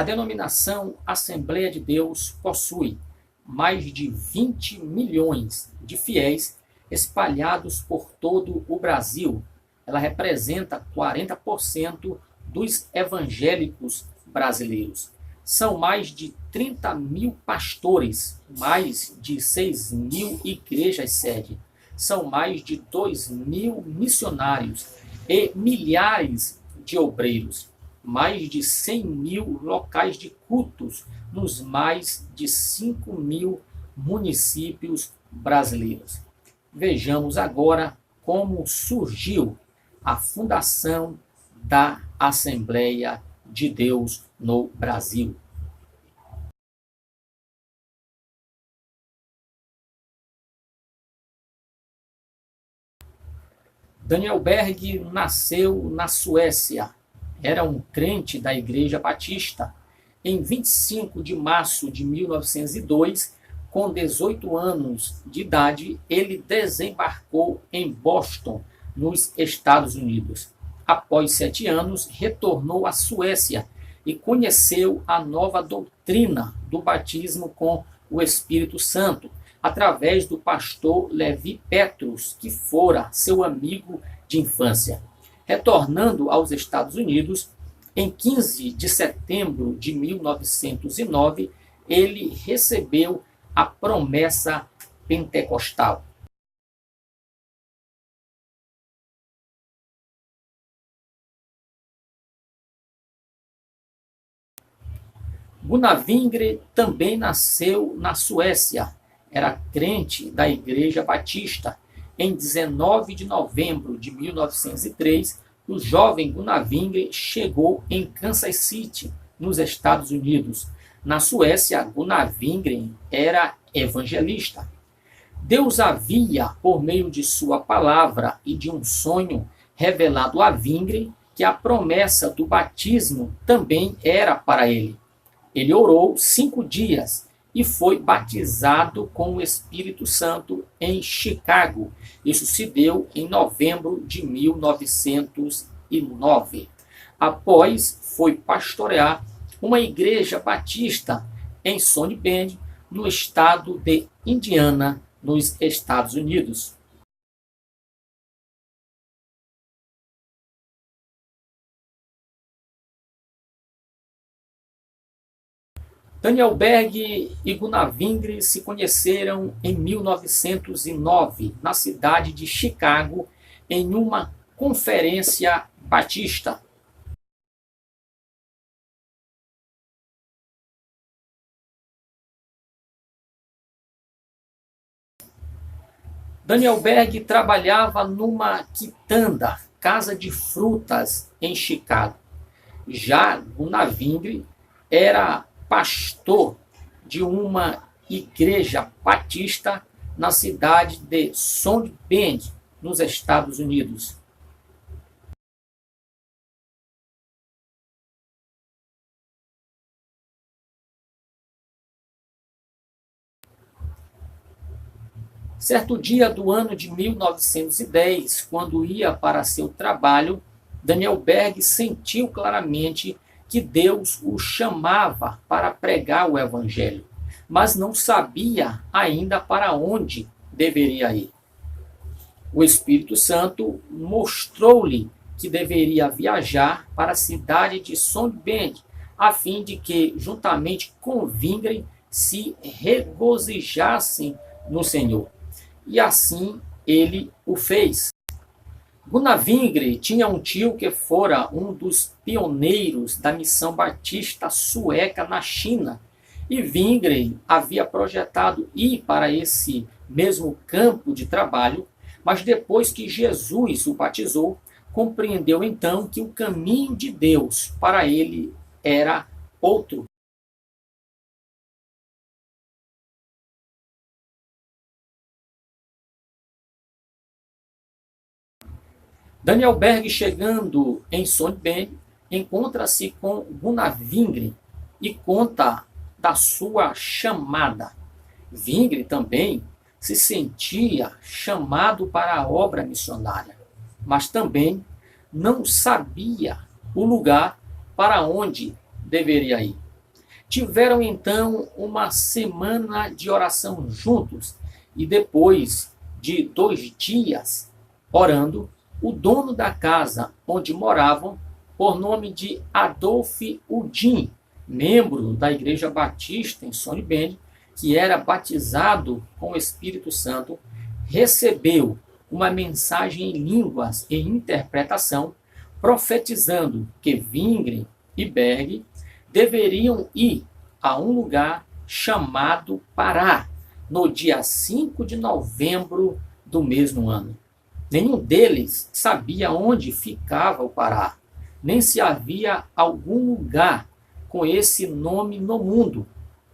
A denominação Assembleia de Deus possui mais de 20 milhões de fiéis espalhados por todo o Brasil. Ela representa 40% dos evangélicos brasileiros. São mais de 30 mil pastores, mais de 6 mil igrejas-sede. São mais de 2 mil missionários e milhares de obreiros. Mais de 100 mil locais de cultos nos mais de 5 mil municípios brasileiros. Vejamos agora como surgiu a fundação da Assembleia de Deus no Brasil. Daniel Berg nasceu na Suécia. Era um crente da Igreja Batista. Em 25 de março de 1902, com 18 anos de idade, ele desembarcou em Boston, nos Estados Unidos. Após 7 anos, retornou à Suécia e conheceu a nova doutrina do batismo com o Espírito Santo, através do pastor Levi Petrus, que fora seu amigo de infância. Retornando aos Estados Unidos, em 15 de setembro de 1909, ele recebeu a promessa pentecostal. Gunnar também nasceu na Suécia. Era crente da Igreja Batista. Em 19 de novembro de 1903, o jovem Gunnar chegou em Kansas City, nos Estados Unidos. Na Suécia, Gunnar era evangelista. Deus havia, por meio de sua palavra e de um sonho, revelado a Wingren que a promessa do batismo também era para ele. Ele orou 5 dias e foi batizado com o Espírito Santo em Chicago. Isso se deu em novembro de 1909. Após, foi pastorear uma igreja batista em South Bend, no estado de Indiana, nos Estados Unidos. Daniel Berg e Gunnar se conheceram em 1909, na cidade de Chicago, em uma conferência batista. Daniel Berg trabalhava numa quitanda, casa de frutas, em Chicago. Já Gunnar era pastor de uma igreja batista na cidade de South Bend, nos Estados Unidos. Certo dia do ano de 1910, quando ia para seu trabalho, Daniel Berg sentiu claramente que Deus o chamava para pregar o Evangelho, mas não sabia ainda para onde deveria ir. O Espírito Santo mostrou-lhe que deveria viajar para a cidade de South Bend, a fim de que, juntamente com Wingren, se regozijassem no Senhor. E assim ele o fez. Gunnar tinha um tio que fora um dos pioneiros da missão batista sueca na China. E Wingren havia projetado ir para esse mesmo campo de trabalho, mas depois que Jesus o batizou, compreendeu então que o caminho de Deus para ele era outro. Daniel Berg, chegando em South Bend, encontra-se com Gunnar e conta da sua chamada. Wingren também se sentia chamado para a obra missionária, mas também não sabia o lugar para onde deveria ir. Tiveram então uma semana de oração juntos e depois de 2 dias orando, o dono da casa onde moravam, por nome de Adolph Udin, membro da Igreja Batista em Sony Bend, que era batizado com o Espírito Santo, recebeu uma mensagem em línguas e interpretação, profetizando que Wingren e Berg deveriam ir a um lugar chamado Pará, no dia 5 de novembro do mesmo ano. Nenhum deles sabia onde ficava o Pará, nem se havia algum lugar com esse nome no mundo.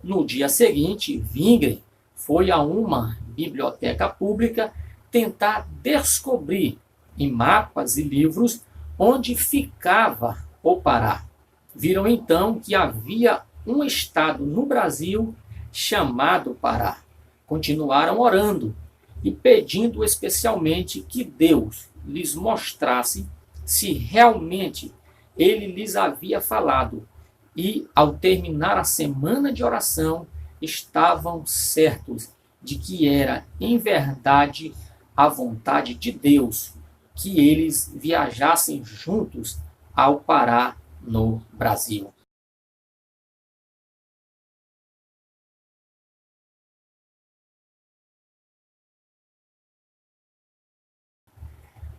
No dia seguinte, Wingren foi a uma biblioteca pública tentar descobrir em mapas e livros onde ficava o Pará. Viram então que havia um estado no Brasil chamado Pará. Continuaram orando e pedindo especialmente que Deus lhes mostrasse se realmente ele lhes havia falado. E, ao terminar a semana de oração, estavam certos de que era, em verdade, a vontade de Deus que eles viajassem juntos ao Pará, no Brasil.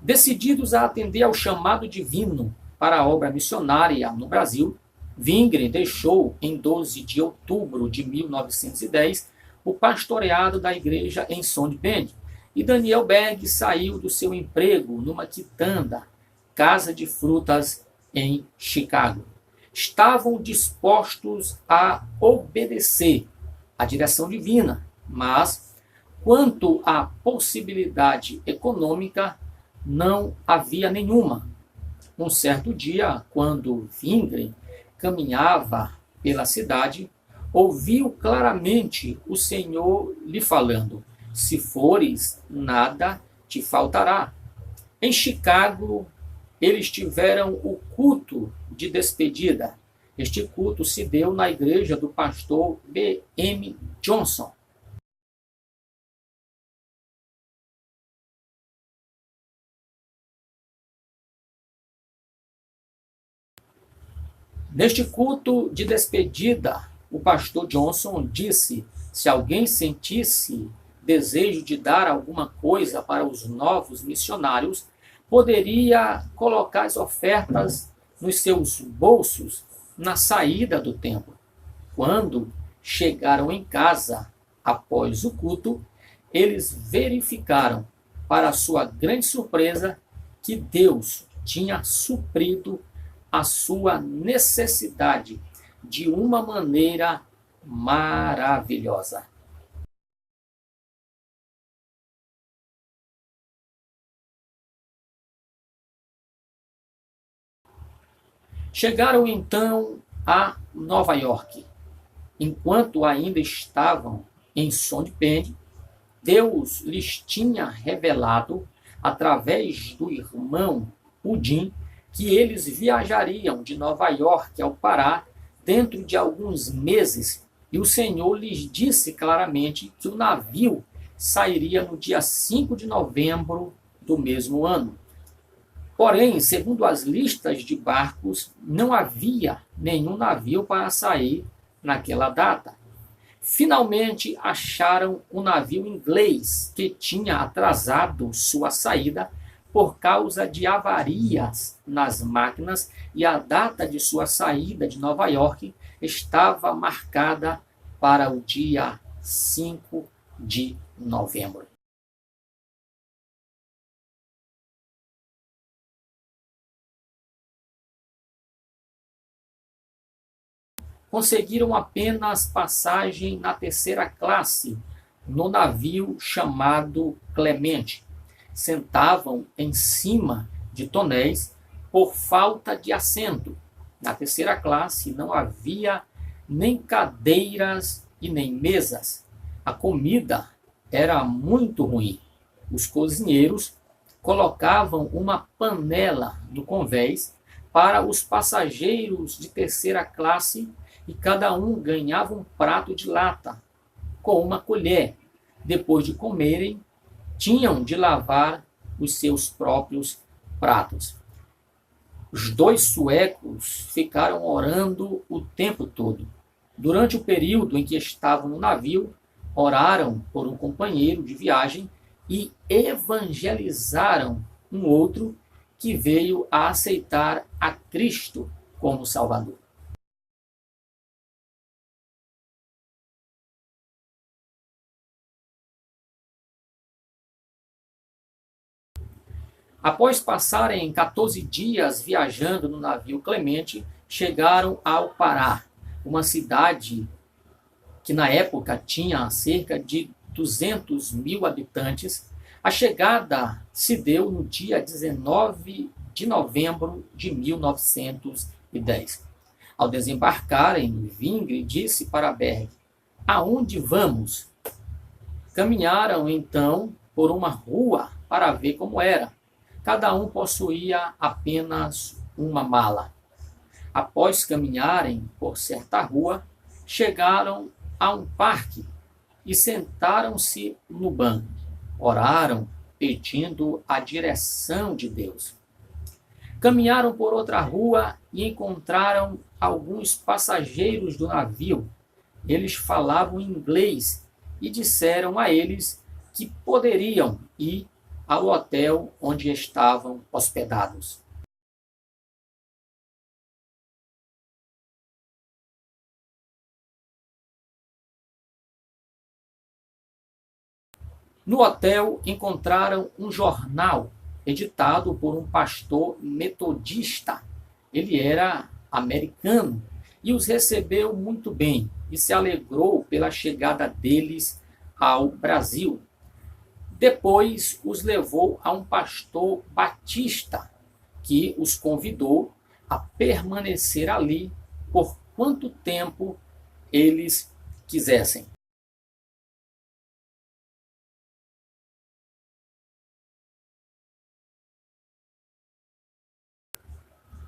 Decididos a atender ao chamado divino para a obra missionária no Brasil, Wingren deixou, em 12 de outubro de 1910, o pastoreado da igreja em Sony Bend, e Daniel Berg saiu do seu emprego numa quitanda, casa de frutas, em Chicago. Estavam dispostos a obedecer à direção divina, mas, quanto à possibilidade econômica, não havia nenhuma. Um certo dia, quando Wingren caminhava pela cidade, ouviu claramente o Senhor lhe falando: se fores, nada te faltará. Em Chicago, eles tiveram o culto de despedida. Este culto se deu na igreja do pastor B.M. Johnson. Neste culto de despedida, o pastor Johnson disse: se alguém sentisse desejo de dar alguma coisa para os novos missionários, poderia colocar as ofertas nos seus bolsos na saída do templo. Quando chegaram em casa após o culto, eles verificaram, para sua grande surpresa, que Deus tinha suprido a sua necessidade de uma maneira maravilhosa. Chegaram então a Nova York. Enquanto ainda estavam em Sony Bend, Deus lhes tinha revelado, através do irmão Udin, que eles viajariam de Nova York ao Pará dentro de alguns meses, e o Senhor lhes disse claramente que o navio sairia no dia 5 de novembro do mesmo ano. Porém, segundo as listas de barcos, não havia nenhum navio para sair naquela data. Finalmente acharam um navio inglês que tinha atrasado sua saída por causa de avarias nas máquinas, e a data de sua saída de Nova York estava marcada para o dia 5 de novembro. Conseguiram apenas passagem na terceira classe, no navio chamado Clemente. Sentavam em cima de tonéis por falta de assento. Na terceira classe não havia nem cadeiras e nem mesas. A comida era muito ruim. Os cozinheiros colocavam uma panela no convés para os passageiros de terceira classe e cada um ganhava um prato de lata com uma colher. Depois de comerem, tinham de lavar os seus próprios pratos. Os dois suecos ficaram orando o tempo todo. Durante o período em que estavam no navio, oraram por um companheiro de viagem e evangelizaram um outro que veio a aceitar a Cristo como Salvador. Após passarem 14 dias viajando no navio Clemente, chegaram ao Pará, uma cidade que na época tinha cerca de 200 mil habitantes. A chegada se deu no dia 19 de novembro de 1910. Ao desembarcarem, Vingre disse para Berg: "Aonde vamos?" Caminharam então por uma rua para ver como era. Cada um possuía apenas uma mala. Após caminharem por certa rua, chegaram a um parque e sentaram-se no banco. Oraram, pedindo a direção de Deus. Caminharam por outra rua e encontraram alguns passageiros do navio. Eles falavam inglês e disseram a eles que poderiam ir ao hotel onde estavam hospedados. No hotel encontraram um jornal editado por um pastor metodista. Ele era americano e os recebeu muito bem e se alegrou pela chegada deles ao Brasil. Depois os levou a um pastor batista, que os convidou a permanecer ali por quanto tempo eles quisessem.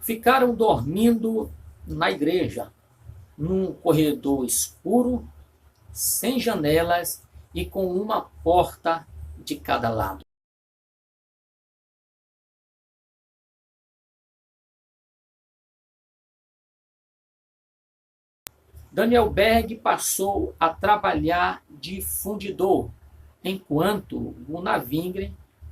Ficaram dormindo na igreja, num corredor escuro, sem janelas e com uma porta de cada lado. Daniel Berg passou a trabalhar de fundidor, enquanto Gunnar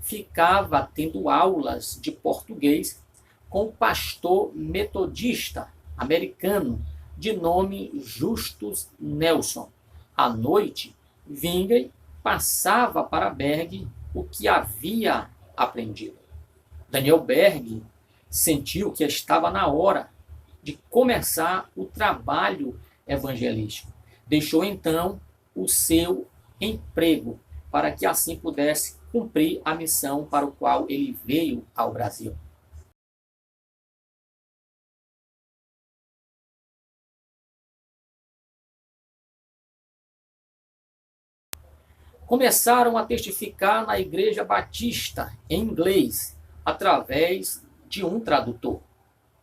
ficava tendo aulas de português com o pastor metodista americano de nome Justus Nelson. À noite, Wingren passava para Berg o que havia aprendido. Daniel Berg sentiu que estava na hora de começar o trabalho evangelístico. Deixou então o seu emprego para que assim pudesse cumprir a missão para o qual ele veio ao Brasil. Começaram a testificar na Igreja Batista em inglês, através de um tradutor.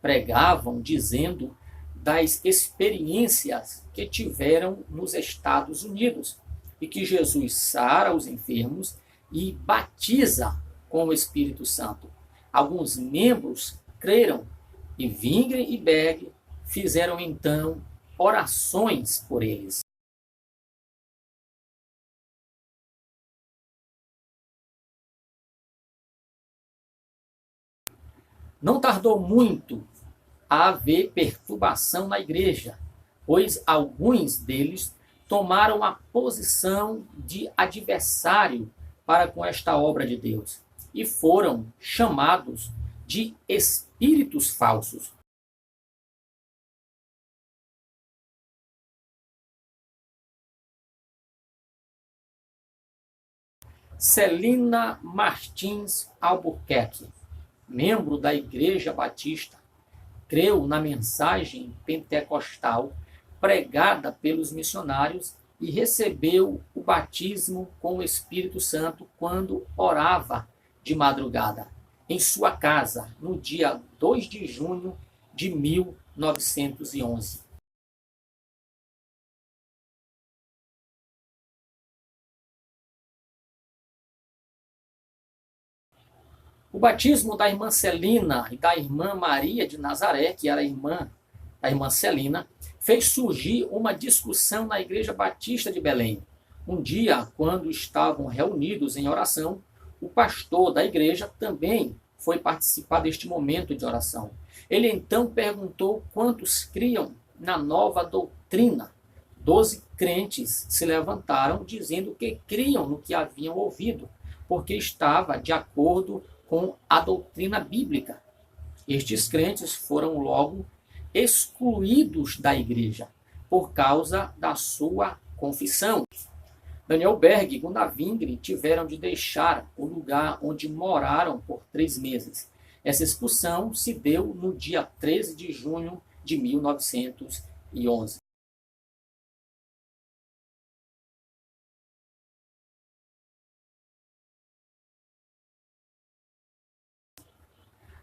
Pregavam dizendo das experiências que tiveram nos Estados Unidos e que Jesus sara os enfermos e batiza com o Espírito Santo. Alguns membros creram e Wingren e Berg fizeram então orações por eles. Não tardou muito a haver perturbação na igreja, pois alguns deles tomaram a posição de adversário para com esta obra de Deus e foram chamados de espíritos falsos. Celina Martins Albuquerque, membro da Igreja Batista, creu na mensagem pentecostal pregada pelos missionários e recebeu o batismo com o Espírito Santo quando orava de madrugada em sua casa no dia 2 de junho de 1911. O batismo da irmã Celina e da irmã Maria de Nazaré, que era a irmã Celina, fez surgir uma discussão na Igreja Batista de Belém. Um dia, quando estavam reunidos em oração, o pastor da igreja também foi participar deste momento de oração. Ele então perguntou quantos criam na nova doutrina. 12 crentes se levantaram dizendo que criam no que haviam ouvido, porque estava de acordo com a doutrina bíblica. Estes crentes foram logo excluídos da igreja por causa da sua confissão. Daniel Berg e Gunnar Wingren tiveram de deixar o lugar onde moraram por 3 meses. Essa expulsão se deu no dia 13 de junho de 1911.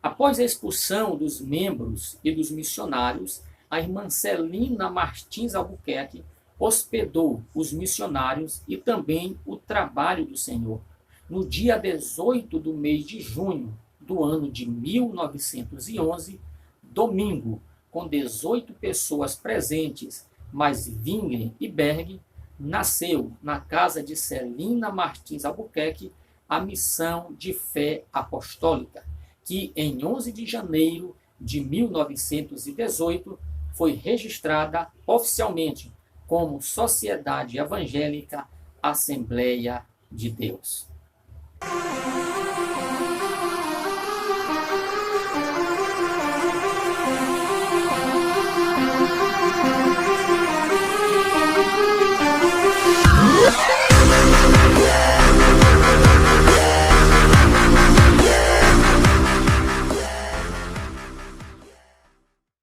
Após a expulsão dos membros e dos missionários, a irmã Celina Martins Albuquerque hospedou os missionários e também o trabalho do Senhor. No dia 18 do mês de junho do ano de 1911, domingo, com 18 pessoas presentes, mais Wingren e Berg, nasceu na casa de Celina Martins Albuquerque a missão de fé apostólica, que em 11 de janeiro de 1918 foi registrada oficialmente como Sociedade Evangélica Assembleia de Deus.